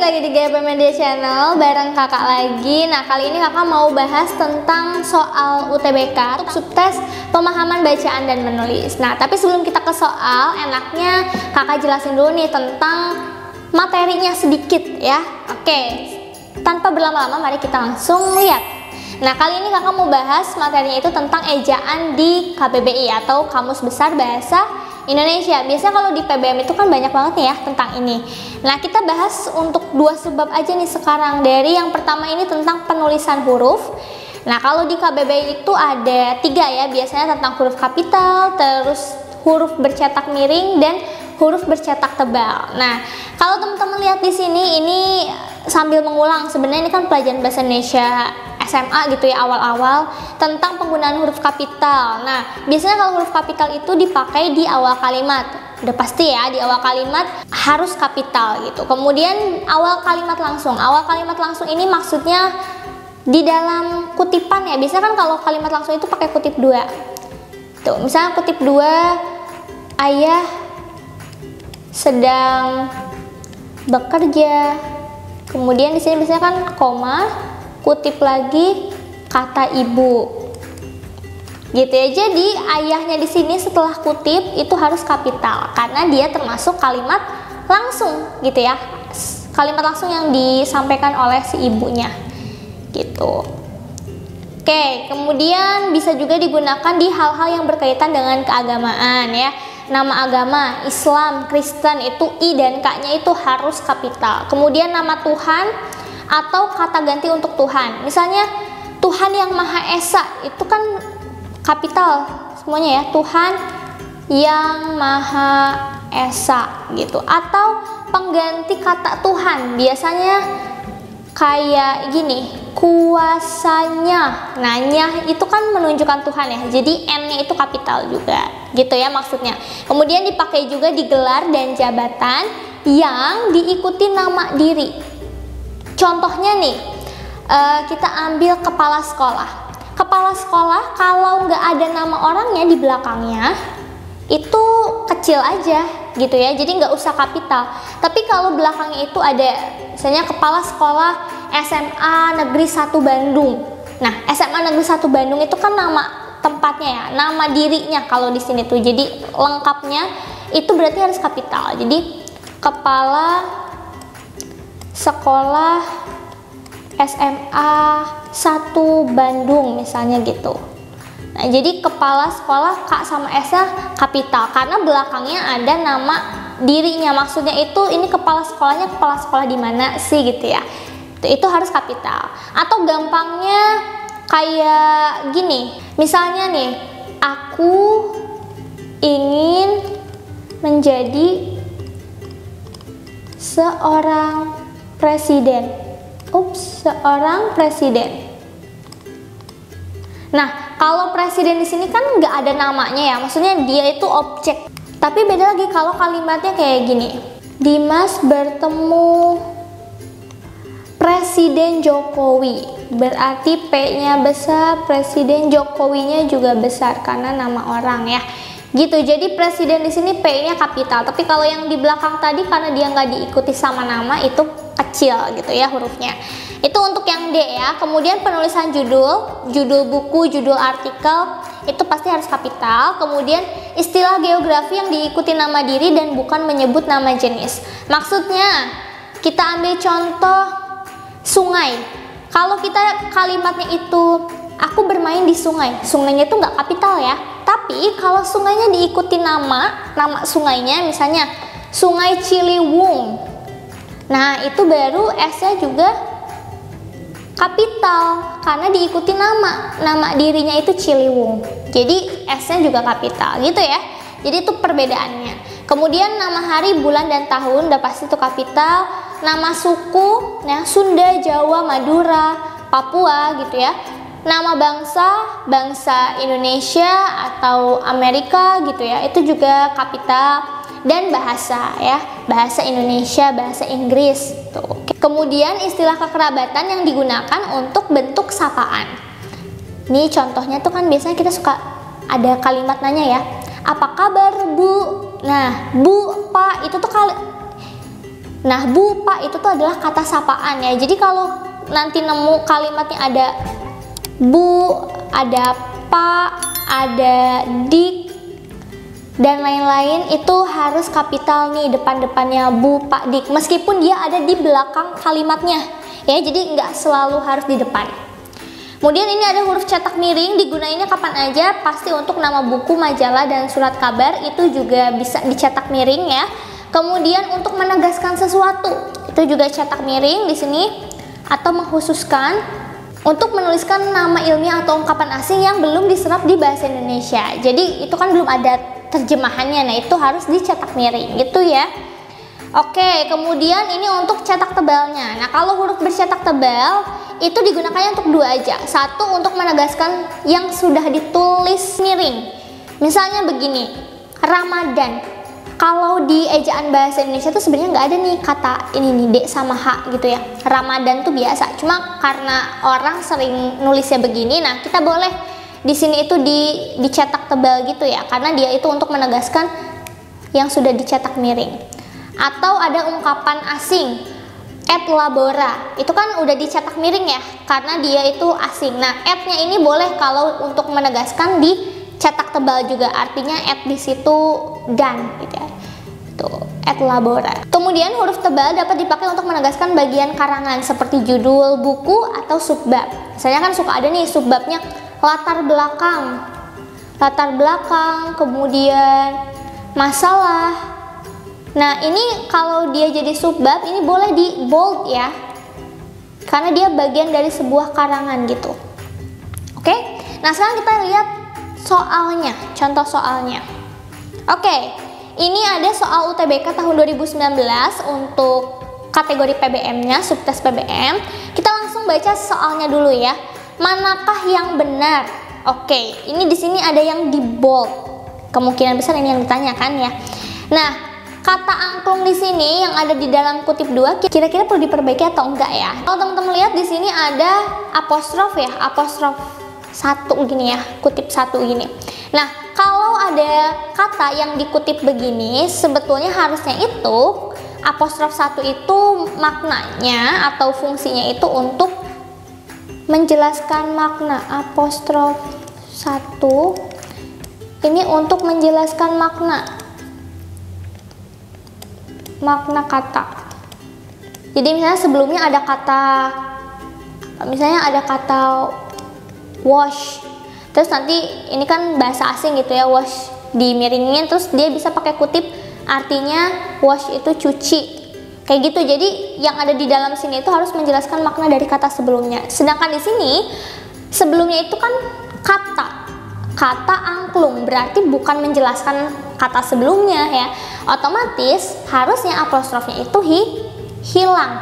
lagi di GP Media Channel bareng kakak lagi. Nah, kali ini kakak mau bahas tentang soal UTBK untuk subtes pemahaman bacaan dan menulis. Nah, tapi sebelum kita ke soal, enaknya kakak jelasin dulu nih tentang materinya sedikit ya. Oke, tanpa berlama-lama mari kita langsung lihat. Nah, kali ini kakak mau bahas materinya itu tentang ejaan di KBBI atau Kamus Besar Bahasa Indonesia. Biasanya kalau di PBM itu kan banyak banget nih ya tentang ini. Nah, kita bahas untuk dua sebab aja nih sekarang. Dari yang pertama ini tentang penulisan huruf. Nah, kalau di KBBI itu ada 3 ya, biasanya tentang huruf kapital, terus huruf bercetak miring, dan huruf bercetak tebal. Nah, kalau teman-teman lihat di sini, ini sambil mengulang, sebenarnya ini kan pelajaran bahasa Indonesia SMA gitu ya, awal-awal tentang penggunaan huruf kapital. Nah, biasanya kalau huruf kapital itu dipakai di awal kalimat. Udah pasti ya, di awal kalimat harus kapital gitu. Kemudian awal kalimat langsung. Awal kalimat langsung ini maksudnya di dalam kutipan ya. Biasanya kan kalau kalimat langsung itu pakai kutip 2. Tuh, misalnya kutip 2, ayah sedang bekerja. Kemudian di sini biasanya kan koma, kutip lagi kata ibu, gitu ya. Jadi ayahnya di sini setelah kutip itu harus kapital karena dia termasuk kalimat langsung, gitu ya. Kalimat langsung yang disampaikan oleh si ibunya, gitu. Oke, kemudian bisa juga digunakan di hal-hal yang berkaitan dengan keagamaan ya. Nama agama, Islam, Kristen itu I dan K-nya itu harus kapital. Kemudian nama Tuhan atau kata ganti untuk Tuhan. Misalnya Tuhan yang Maha Esa itu kan kapital semuanya ya. Tuhan yang Maha Esa gitu. Atau pengganti kata Tuhan biasanya kayak gini, kuasanya. Nah, nya itu kan menunjukkan Tuhan ya. Jadi N-nya itu kapital juga. Gitu ya maksudnya. Kemudian dipakai juga di gelar dan jabatan yang diikuti nama diri. Contohnya nih, kita ambil kepala sekolah. Kepala sekolah kalau nggak ada nama orangnya di belakangnya, itu kecil aja gitu ya, jadi nggak usah kapital. Tapi kalau belakangnya itu ada, misalnya kepala sekolah SMA Negeri 1 Bandung. Nah, SMA Negeri 1 Bandung itu kan nama tempatnya ya, nama dirinya kalau di sini tuh. Jadi lengkapnya itu berarti harus kapital. Jadi kepala sekolah SMA 1 Bandung misalnya gitu. Nah, jadi kepala sekolah K sama S-nya kapital karena belakangnya ada nama dirinya. Maksudnya itu ini kepala sekolahnya kepala sekolah di mana sih gitu ya. Itu harus kapital. Atau gampangnya kayak gini. Misalnya nih, aku ingin menjadi seorang presiden. Seorang presiden. Nah, kalau presiden di sini kan nggak ada namanya ya, maksudnya dia itu objek. Tapi beda lagi kalau kalimatnya kayak gini. Dimas bertemu Presiden Jokowi. Berarti P-nya besar, Presiden Jokowinya juga besar karena nama orang ya. Gitu, jadi presiden di sini P-nya kapital. Tapi kalau yang di belakang tadi karena dia nggak diikuti sama nama itu kecil gitu ya hurufnya. Itu untuk yang D ya. Kemudian penulisan judul, judul buku, judul artikel itu pasti harus kapital. Kemudian istilah geografi yang diikuti nama diri dan bukan menyebut nama jenis. Maksudnya kita ambil contoh sungai. Kalau kita kalimatnya itu aku bermain di sungai, sungainya itu nggak kapital ya. Tapi kalau sungainya diikuti nama sungainya, misalnya Sungai Ciliwung. Nah, itu baru S-nya juga kapital karena diikuti nama dirinya itu Ciliwung. Jadi S-nya juga kapital gitu ya. Jadi itu perbedaannya. Kemudian nama hari, bulan, dan tahun udah pasti itu kapital. Nama suku, ya Sunda, Jawa, Madura, Papua gitu ya. Nama bangsa Indonesia atau Amerika gitu ya, itu juga kapital. Dan bahasa ya, bahasa Indonesia, bahasa Inggris tuh. Kemudian istilah kekerabatan yang digunakan untuk bentuk sapaan. Ini contohnya tuh kan biasanya kita suka ada kalimat nanya ya, apa kabar Bu? Nah, Bu, Pak, itu tuh Nah, bu, pak itu tuh adalah kata sapaan ya. Jadi kalau nanti nemu kalimatnya ada bu, ada pak, ada dik, dan lain-lain, itu harus kapital nih depan-depannya bu, pak, dik. Meskipun dia ada di belakang kalimatnya ya, jadi nggak selalu harus di depan. Kemudian ini ada huruf cetak miring, digunainnya kapan aja, pasti untuk nama buku, majalah, dan surat kabar itu juga bisa dicetak miring ya. Kemudian untuk menegaskan sesuatu itu juga cetak miring di sini, atau mengkhususkan untuk menuliskan nama ilmiah atau ungkapan asing yang belum diserap di bahasa Indonesia. Jadi itu kan belum ada terjemahannya, nah itu harus dicetak miring gitu ya. Oke, kemudian ini untuk cetak tebalnya. Nah, kalau huruf bercetak tebal itu digunakannya untuk dua aja. Satu, untuk menegaskan yang sudah ditulis miring. Misalnya begini, Ramadan. Kalau di ejaan bahasa Indonesia tuh sebenarnya nggak ada nih kata ini nih, D sama H gitu ya. Ramadan tuh biasa. Cuma karena orang sering nulisnya begini, nah kita boleh di sini itu dicetak tebal gitu ya. Karena dia itu untuk menegaskan yang sudah dicetak miring. Atau ada ungkapan asing, et labora, itu kan udah dicetak miring ya, karena dia itu asing. Nah, et-nya ini boleh kalau untuk menegaskan dicetak tebal juga, artinya et di situ dan gitu ya. Tuh, et labora. Kemudian huruf tebal dapat dipakai untuk menegaskan bagian karangan seperti judul buku atau subbab. Misalnya kan suka ada nih subbabnya latar belakang, kemudian masalah. Nah, ini kalau dia jadi subbab, ini boleh di bold ya, karena dia bagian dari sebuah karangan gitu. Oke, nah sekarang kita lihat soalnya, contoh soalnya. Oke, ini ada soal UTBK tahun 2019 untuk kategori PBM-nya, subtes PBM. Kita langsung baca soalnya dulu ya. Manakah yang benar? Oke, ini di sini ada yang di bold. Kemungkinan besar ini yang ditanyakan ya. Nah, kata angklung di sini yang ada di dalam kutip 2 kira-kira perlu diperbaiki atau enggak ya? Kalau teman-teman lihat di sini ada apostrof ya, apostrof 1 gini ya, kutip 1 gini. Nah, kalau ada kata yang dikutip begini, sebetulnya harusnya itu apostrof 1 itu maknanya atau fungsinya itu untuk menjelaskan makna. Apostrof 1 ini untuk menjelaskan makna kata. Jadi misalnya sebelumnya ada kata wash, terus nanti ini kan bahasa asing gitu ya, wash dimiringin, terus dia bisa pakai kutip, artinya wash itu cuci, kayak gitu. Jadi yang ada di dalam sini itu harus menjelaskan makna dari kata sebelumnya. Sedangkan di sini sebelumnya itu kan kata angklung, berarti bukan menjelaskan kata sebelumnya ya. Otomatis harusnya apostrofnya itu hilang.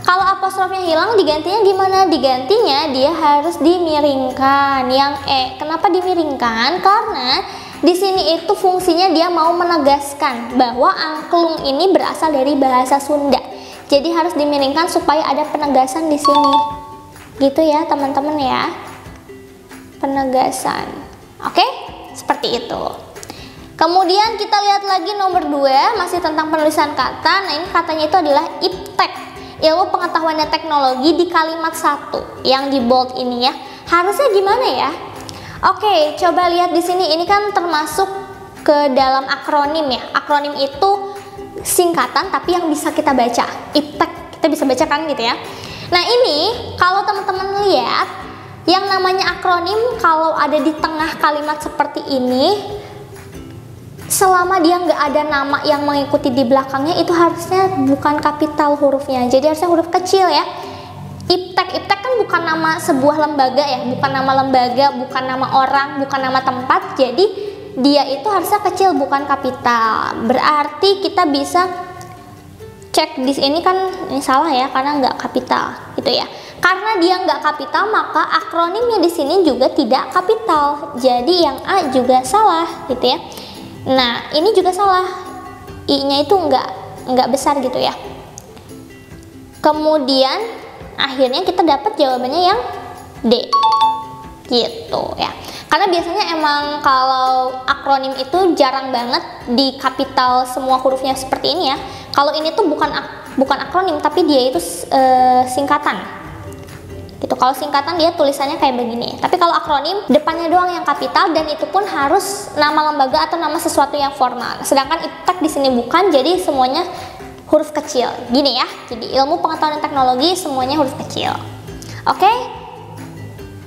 Kalau apostrofnya hilang, digantinya gimana? Digantinya dia harus dimiringkan yang Kenapa dimiringkan? Karena di sini itu fungsinya dia mau menegaskan bahwa angklung ini berasal dari bahasa Sunda. Jadi harus dimiringkan supaya ada penegasan di sini. Gitu ya, teman-teman ya. Penegasan. Oke? Seperti itu. Kemudian kita lihat lagi nomor 2, masih tentang penulisan kata. Nah, ini katanya itu adalah iptek, ilmu pengetahuan dan teknologi, di kalimat 1 yang di bold ini ya. Harusnya gimana ya? Oke, coba lihat di sini. Ini kan termasuk ke dalam akronim ya. Akronim itu singkatan tapi yang bisa kita baca. Iptek, kita bisa baca kan gitu ya. Nah, ini kalau teman-teman lihat yang namanya akronim, kalau ada di tengah kalimat seperti ini, selama dia nggak ada nama yang mengikuti di belakangnya, itu harusnya bukan kapital hurufnya, jadi harusnya huruf kecil ya. Iptek kan bukan nama sebuah lembaga ya, bukan nama lembaga, bukan nama orang, bukan nama tempat, jadi dia itu harusnya kecil, bukan kapital. Berarti kita bisa cek di sini kan, ini salah ya, karena nggak kapital gitu ya. Karena dia nggak kapital, maka akronimnya di sini juga tidak kapital, jadi yang A juga salah gitu ya. Nah, ini juga salah, I-nya itu nggak besar gitu ya. Kemudian akhirnya kita dapat jawabannya yang D gitu ya. Karena biasanya emang kalau akronim itu jarang banget di kapital semua hurufnya seperti ini ya. Kalau ini tuh bukan bukan akronim tapi dia itu singkatan. Gitu. Kalau singkatan dia tulisannya kayak begini. Tapi kalau akronim depannya doang yang kapital dan itu pun harus nama lembaga atau nama sesuatu yang formal. Sedangkan iptek di sini bukan, jadi semuanya huruf kecil. Gini ya. Jadi ilmu pengetahuan dan teknologi semuanya huruf kecil. Oke?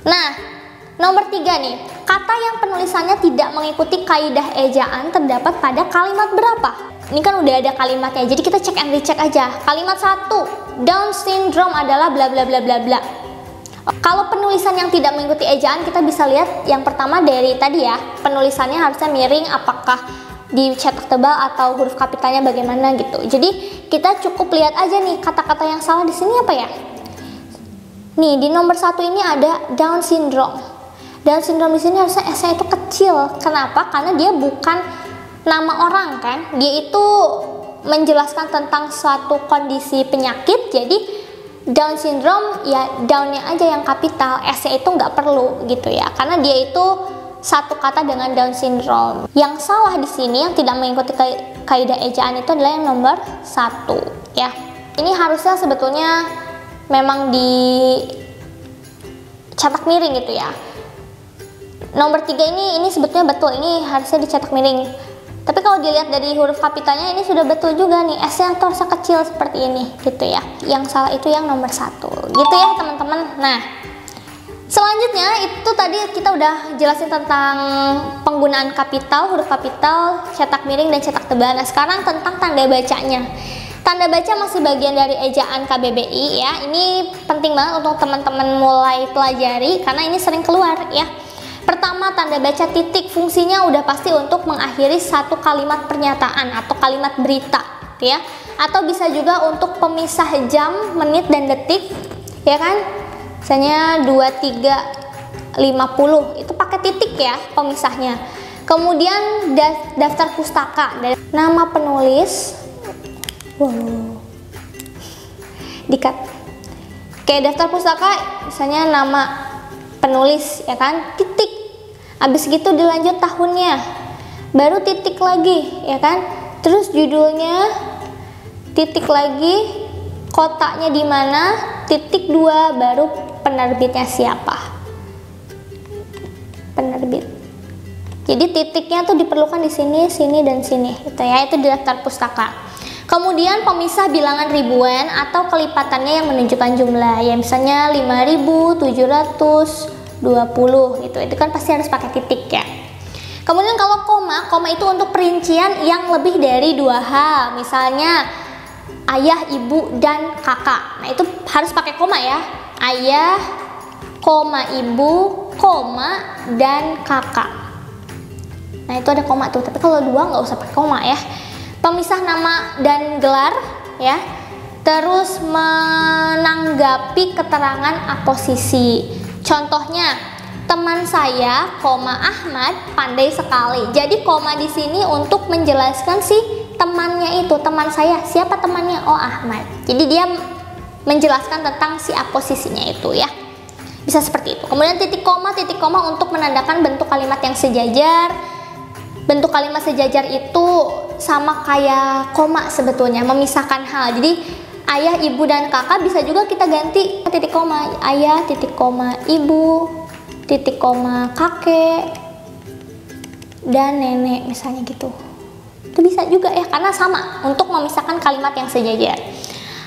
Nah, nomor 3 nih, kata yang penulisannya tidak mengikuti kaidah ejaan terdapat pada kalimat berapa? Ini kan udah ada kalimatnya, jadi kita cek and recheck aja. Kalimat 1, Down syndrome adalah bla bla bla bla bla. Kalau penulisan yang tidak mengikuti ejaan, kita bisa lihat yang pertama dari tadi ya, penulisannya harusnya miring, apakah dicetak tebal atau huruf kapitalnya bagaimana gitu. Jadi kita cukup lihat aja nih kata-kata yang salah di sini apa ya. Nih di nomor 1 ini ada Down syndrome. Down syndrome di sini harusnya S-nya itu kecil. Kenapa? Karena dia bukan nama orang kan. Dia itu menjelaskan tentang suatu kondisi penyakit. Jadi Down syndrome ya down-nya aja yang kapital, S-nya itu nggak perlu gitu ya. Karena dia itu satu kata dengan Down syndrome. Yang salah di sini yang tidak mengikuti kaidah ejaan itu adalah yang nomor 1 ya. Ini harusnya sebetulnya memang dicetak miring gitu ya. Nomor 3 ini sebetulnya betul, ini harusnya dicetak miring. Tapi kalau dilihat dari huruf kapitalnya ini sudah betul juga nih, S-nya harusnya kecil seperti ini gitu ya. Yang salah itu yang nomor 1 gitu ya teman-teman. Nah, selanjutnya itu tadi kita udah jelasin tentang penggunaan kapital, huruf kapital, cetak miring dan cetak tebal. Nah, sekarang tentang tanda bacanya. Tanda baca masih bagian dari ejaan KBBI ya. Ini penting banget untuk teman-teman mulai pelajari karena ini sering keluar ya. Pertama, tanda baca titik fungsinya udah pasti untuk mengakhiri satu kalimat pernyataan atau kalimat berita ya. Atau bisa juga untuk pemisah jam, menit dan detik ya kan. Misalnya 23.50 itu pakai titik ya pemisahnya. Kemudian daftar pustaka dari nama penulis. Wow. Dikat. Kayak daftar pustaka misalnya nama penulis ya kan, titik. Habis gitu dilanjut tahunnya. Baru titik lagi ya kan. Terus judulnya titik lagi, kotaknya di mana, titik 2 baru penerbitnya siapa. Penerbit. Jadi titiknya tuh diperlukan di sini, sini dan sini gitu ya. Itu di daftar pustaka. Kemudian pemisah bilangan ribuan atau kelipatannya yang menunjukkan jumlah. Ya misalnya 5.720 gitu. Itu kan pasti harus pakai titik ya. Kemudian kalau koma itu untuk perincian yang lebih dari 2 hal. Misalnya ayah, ibu, dan kakak. Nah itu harus pakai koma ya. Ayah, koma ibu, koma dan kakak. Nah itu ada koma tuh. Tapi kalau 2 nggak usah pakai koma ya. Pemisah nama dan gelar ya. Terus menanggapi keterangan aposisi. Contohnya, teman saya, Ahmad pandai sekali. Jadi koma di sini untuk menjelaskan si temannya itu, teman saya. Siapa temannya? Oh, Ahmad. Jadi dia menjelaskan tentang si aposisinya itu ya. Bisa seperti itu. Kemudian titik koma untuk menandakan bentuk kalimat yang sejajar. Bentuk kalimat sejajar itu sama kayak koma sebetulnya, memisahkan hal. Jadi ayah, ibu, dan kakak bisa juga kita ganti titik koma. Ayah, titik koma, ibu, titik koma, kakek, dan nenek misalnya gitu. Itu bisa juga ya, karena sama untuk memisahkan kalimat yang sejajar.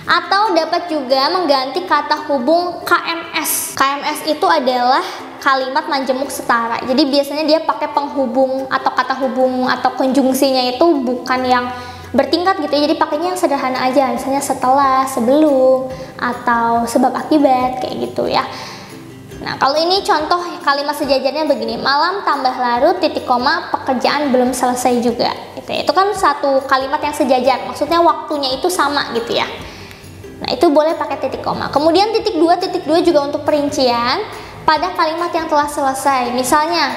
Atau dapat juga mengganti kata hubung KMS. KMS itu adalah kalimat majemuk setara. Jadi biasanya dia pakai penghubung atau kata hubung atau konjungsinya itu bukan yang bertingkat gitu ya. Jadi pakainya yang sederhana aja, misalnya setelah, sebelum, atau sebab akibat kayak gitu ya. Nah kalau ini contoh kalimat sejajarnya begini, malam tambah larut, titik koma, pekerjaan belum selesai juga gitu ya. Itu kan satu kalimat yang sejajar, maksudnya waktunya itu sama gitu ya. Nah itu boleh pakai titik koma. Kemudian titik 2 juga untuk perincian pada kalimat yang telah selesai. Misalnya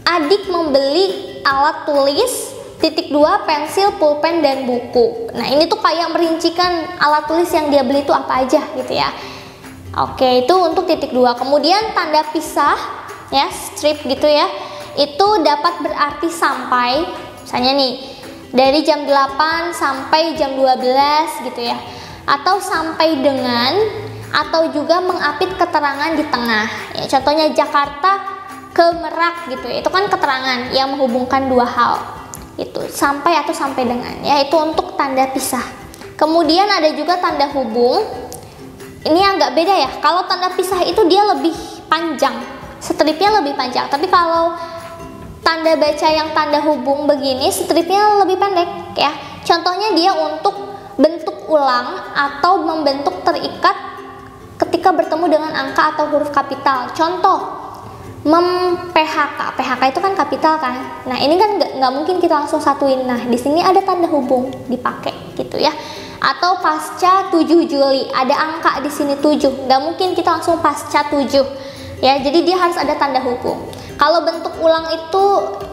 adik membeli alat tulis, titik 2 pensil, pulpen, dan buku. Nah ini tuh kayak merincikan alat tulis yang dia beli itu apa aja gitu ya. Oke, itu untuk titik 2. Kemudian tanda pisah ya, strip gitu ya, itu dapat berarti sampai. Misalnya nih, dari jam 8 sampai jam 12 gitu ya, atau sampai dengan, atau juga mengapit keterangan di tengah ya, contohnya Jakarta ke Merak gitu ya, itu kan keterangan yang menghubungkan dua hal, itu sampai atau sampai dengan ya, itu untuk tanda pisah. Kemudian ada juga tanda hubung, ini agak beda ya, kalau tanda pisah itu dia lebih panjang, stripnya lebih panjang, tapi kalau tanda baca yang tanda hubung begini stripnya lebih pendek ya, contohnya dia untuk bentuk ulang atau membentuk terikat ketika bertemu dengan angka atau huruf kapital. Contoh PHK, PHK itu kan kapital kan. Nah ini kan nggak mungkin kita langsung satuin. Nah di sini ada tanda hubung dipakai gitu ya. Atau pasca 7 Juli, ada angka di sini 7, nggak mungkin kita langsung pasca 7 ya. Jadi dia harus ada tanda hubung. Kalau bentuk ulang itu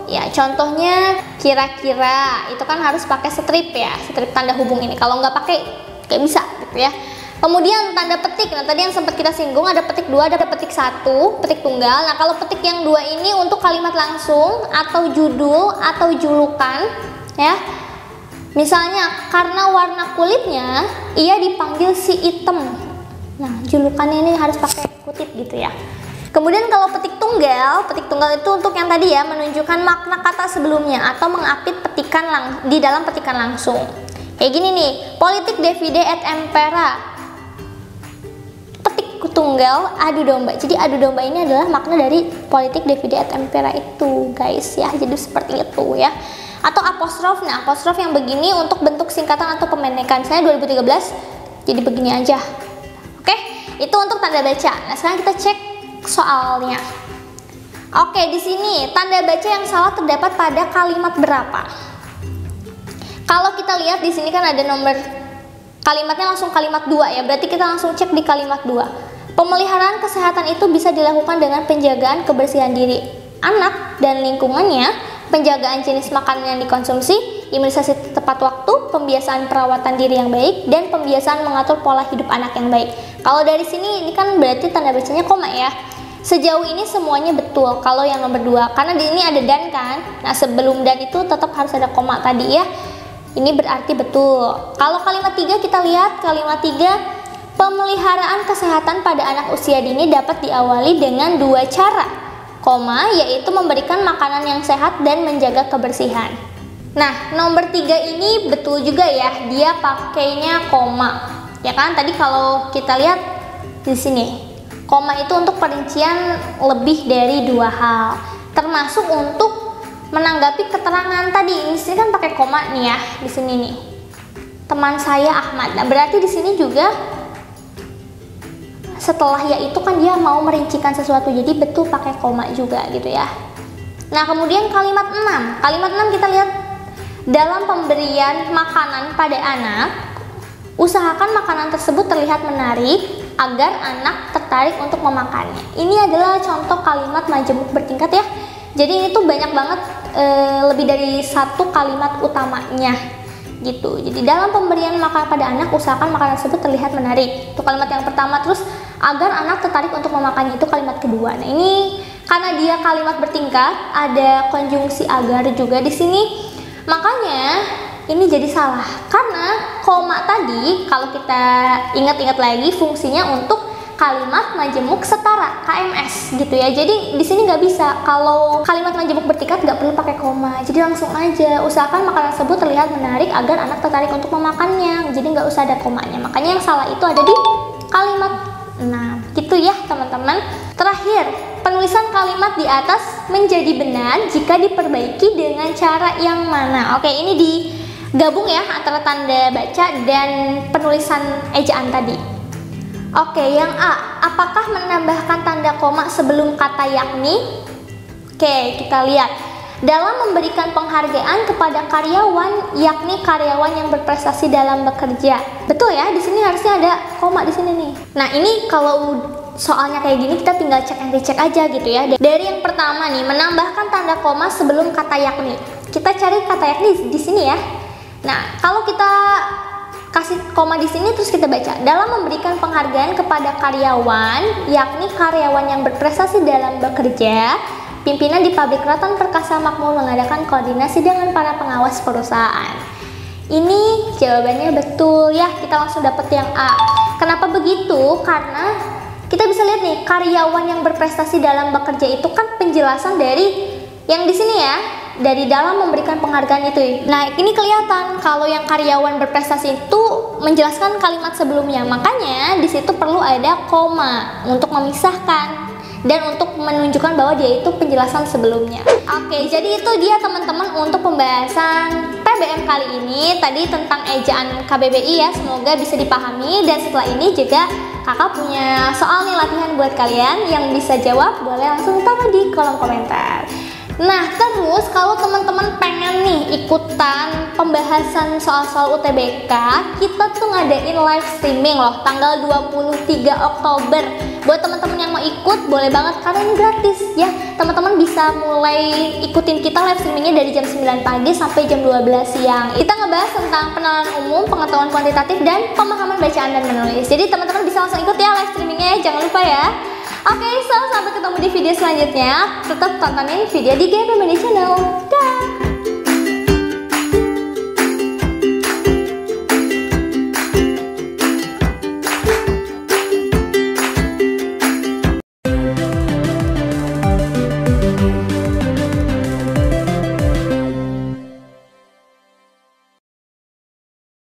ya contohnya kira-kira, itu kan harus pakai strip ya, strip tanda hubung ini. Kalau nggak pakai kayak bisa gitu ya. Kemudian tanda petik, nah tadi yang sempat kita singgung ada petik 2, ada petik 1, petik tunggal. Nah kalau petik yang 2 ini untuk kalimat langsung atau judul atau julukan ya. Misalnya karena warna kulitnya ia dipanggil si item. Nah julukannya ini harus pakai kutip gitu ya. Kemudian kalau petik tunggal itu untuk yang tadi ya, menunjukkan makna kata sebelumnya atau mengapit petikan di dalam petikan langsung. Kayak gini nih, politik divide et impera. Tunggal adu domba. Jadi adu domba ini adalah makna dari politik divide et impera itu guys ya. Jadi seperti itu ya. Atau apostrof. Nah apostrof yang begini untuk bentuk singkatan atau pemendekan. Saya 2013 jadi begini aja. Oke, itu untuk tanda baca. Nah sekarang kita cek soalnya. Oke, di sini tanda baca yang salah terdapat pada kalimat berapa? Kalau kita lihat di sini kan ada nomor kalimatnya langsung kalimat 2 ya. Berarti kita langsung cek di kalimat 2. Pemeliharaan kesehatan itu bisa dilakukan dengan penjagaan kebersihan diri anak dan lingkungannya, penjagaan jenis makanan yang dikonsumsi, imunisasi tepat waktu, pembiasaan perawatan diri yang baik, dan pembiasaan mengatur pola hidup anak yang baik. Kalau dari sini ini kan berarti tanda bacanya koma ya. Sejauh ini semuanya betul kalau yang nomor 2, karena di ini ada dan kan. Nah sebelum dan itu tetap harus ada koma tadi ya. Ini berarti betul. Kalau kalimat 3 kita lihat kalimat 3. Pemeliharaan kesehatan pada anak usia dini dapat diawali dengan 2 cara, koma, yaitu memberikan makanan yang sehat dan menjaga kebersihan. Nah, nomor 3 ini betul juga ya, dia pakainya koma. Ya kan, tadi kalau kita lihat di sini, koma itu untuk perincian lebih dari 2 hal, termasuk untuk menanggapi keterangan tadi. Ini sini kan pakai koma nih ya, di sini nih. Teman saya Ahmad. Nah, berarti di sini juga setelah ya itu kan dia mau merincikan sesuatu, jadi betul pakai koma juga gitu ya. Nah kemudian kalimat 6. Kalimat 6 kita lihat, dalam pemberian makanan pada anak, usahakan makanan tersebut terlihat menarik agar anak tertarik untuk memakannya. Ini adalah contoh kalimat majemuk bertingkat ya. Jadi ini tuh banyak banget lebih dari 1 kalimat utamanya gitu. Jadi dalam pemberian makanan pada anak, usahakan makanan tersebut terlihat menarik. Itu kalimat yang pertama. Terus agar anak tertarik untuk memakannya, itu kalimat kedua. Nah ini karena dia kalimat bertingkat, ada konjungsi agar juga di sini, makanya ini jadi salah. Karena koma tadi kalau kita ingat-ingat lagi fungsinya untuk kalimat majemuk setara KMS gitu ya. Jadi di sini nggak bisa, kalau kalimat majemuk bertingkat nggak perlu pakai koma. Jadi langsung aja usahakan makanan tersebut terlihat menarik agar anak tertarik untuk memakannya. Jadi nggak usah ada komanya. Makanya yang salah itu ada di kalimat. Nah, gitu ya teman-teman. Terakhir, penulisan kalimat di atas menjadi benar jika diperbaiki dengan cara yang mana? Oke, ini digabung ya antara tanda baca dan penulisan ejaan tadi. Oke, yang A, apakah menambahkan tanda koma sebelum kata yakni? Oke, kita lihat. Dalam memberikan penghargaan kepada karyawan, yakni karyawan yang berprestasi dalam bekerja. Betul ya, di sini harusnya ada koma di sini nih. Nah, ini kalau soalnya kayak gini kita tinggal cek and recheck aja gitu ya. Dari yang pertama nih, menambahkan tanda koma sebelum kata yakni. Kita cari kata yakni di sini ya. Nah, kalau kita kasih koma di sini terus kita baca, dalam memberikan penghargaan kepada karyawan, yakni karyawan yang berprestasi dalam bekerja, Pimpinan di pabrik Keraton Perkasa Makmur mengadakan koordinasi dengan para pengawas perusahaan. Ini jawabannya betul ya, kita langsung dapet yang A. Kenapa begitu? Karena kita bisa lihat nih, karyawan yang berprestasi dalam bekerja itu kan penjelasan dari yang di sini ya, dari dalam memberikan penghargaan itu. Nah, ini kelihatan kalau yang karyawan berprestasi itu menjelaskan kalimat sebelumnya. Makanya di situ perlu ada koma untuk memisahkan dan untuk menunjukkan bahwa dia itu penjelasan sebelumnya. Oke, jadi itu dia teman-teman untuk pembahasan PBM kali ini. Tadi tentang ejaan KBBI ya, semoga bisa dipahami. Dan setelah ini juga kakak punya soal nih latihan buat kalian. Yang bisa jawab boleh langsung taruh di kolom komentar. Nah, terus kalau teman-teman pengen nih ikutan pembahasan soal-soal UTBK, kita tuh ngadain live streaming loh tanggal 23 Oktober. Buat teman-teman yang mau ikut boleh banget karena ini gratis ya. Teman-teman bisa mulai ikutin kita live streamingnya dari jam 9 pagi sampai jam 12 siang. Kita ngebahas tentang pengenalan umum, pengetahuan kuantitatif, dan pemahaman bacaan dan menulis. Jadi teman-teman bisa langsung ikut ya live streamingnya, jangan lupa ya. Oke, so sampai ketemu di video selanjutnya. Tetap tontonin video di GP Media Channel. Dah.